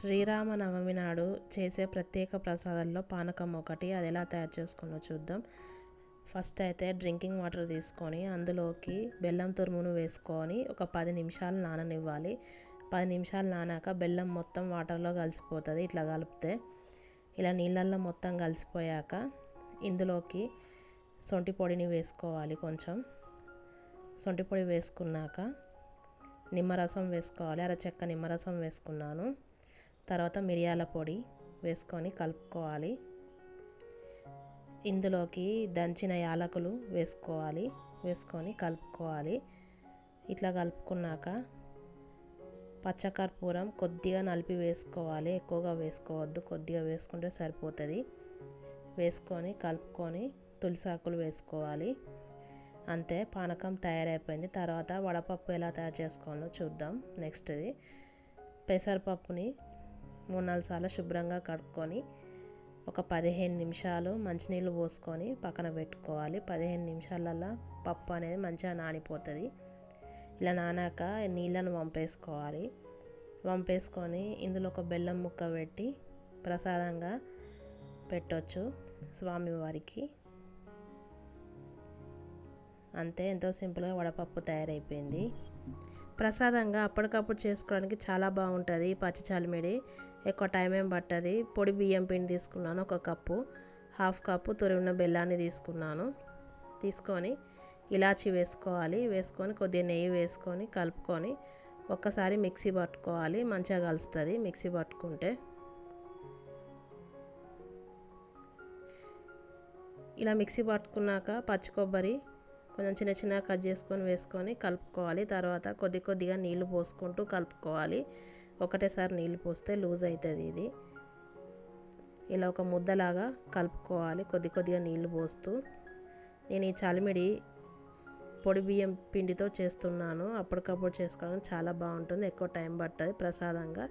శ్రీరామనవమి నాడు చేసే ప్రత్యేక ప్రసాదాల్లో పానకం ఒకటి. అది ఎలా తయారు చేసుకున్నో చూద్దాం. ఫస్ట్ అయితే డ్రింకింగ్ వాటర్ తీసుకొని అందులోకి బెల్లం తురుమును వేసుకొని ఒక 10 నిమిషాలు నాననివ్వాలి. 10 నిమిషాలు నానాక బెల్లం మొత్తం వాటర్లో కలిసిపోతుంది. ఇట్లా కలిపితే ఇలా నీళ్ళల్లో మొత్తం కలిసిపోయాక ఇందులోకి సొంటి పొడిని వేసుకోవాలి. కొంచెం సొంటి పొడి వేసుకున్నాక నిమ్మరసం వేసుకోవాలి. అరచెక్క నిమ్మరసం వేసుకున్నాను. తర్వాత మిరియాల పొడి వేసుకొని కలుపుకోవాలి. ఇందులోకి దంచిన యాలకులు వేసుకొని కలుపుకోవాలి. ఇట్లా కలుపుకున్నాక పచ్చకర్పూరం కొద్దిగా నలిపి వేసుకోవాలి. ఎక్కువగా వేసుకోవద్దు, కొద్దిగా వేసుకుంటే సరిపోతుంది. వేసుకొని కలుపుకొని తులసాకులు వేసుకోవాలి. అంతే, పానకం తయారైపోయింది. తర్వాత వడపప్పు ఎలా తయారు చేసుకోవాలో చూద్దాం. నెక్స్ట్ది పెసరపప్పుని 3-4 సార్లు శుభ్రంగా కడుక్కొని ఒక 15 నిమిషాలు మంచినీళ్ళు పోసుకొని పక్కన పెట్టుకోవాలి. 15 నిమిషాలల్లో పప్పు అనేది మంచిగా నానిపోతుంది. ఇలా నానాక నీళ్ళను వంపేసుకొని ఇందులో ఒక బెల్లం ముక్క పెట్టి ప్రసాదంగా పెట్టొచ్చు స్వామివారికి. అంతే, ఎంతో సింపుల్గా వడపప్పు తయారైపోయింది. ప్రసాదంగా అప్పటికప్పుడు చేసుకోవడానికి చాలా బాగుంటుంది. పచ్చి చలిమిడి ఎక్కువ టైం ఏం పట్టది. పొడి బియ్యం పిండి తీసుకున్నాను 1 కప్పు, 1/2 కప్పు తురిమిన బెల్లాన్ని తీసుకొని ఇలాచి వేసుకొని కొద్దిగా నెయ్యి వేసుకొని కలుపుకొని ఒక్కసారి మిక్సీ పట్టుకోవాలి. మంచిగా కలుస్తుంది మిక్సీ పట్టుకుంటే. ఇలా మిక్సీ పట్టుకున్నాక పచ్చి కొబ్బరి కొంచెం చిన్నగా కట్ చేసుకొని వేసుకొని కలుపుకోవాలి. తర్వాత కొద్దిగా నీళ్లు పోసుకుంటూ కలుపుకోవాలి. ఒకటేసారి నీళ్ళు పోస్తే లూజ్ అవుతుంది. ఇది ఇలా ఒక ముద్దలాగా కలుపుకోవాలి కొద్దిగా నీళ్లు పోస్తూ. నేను ఈ చలిమిడి పొడి బియ్యం పిండితో చేస్తున్నాను. అప్పటికప్పుడు చేసుకోవడానికి చాలా బాగుంటుంది, ఎక్కువ టైం పట్టదు. ప్రసాదంగా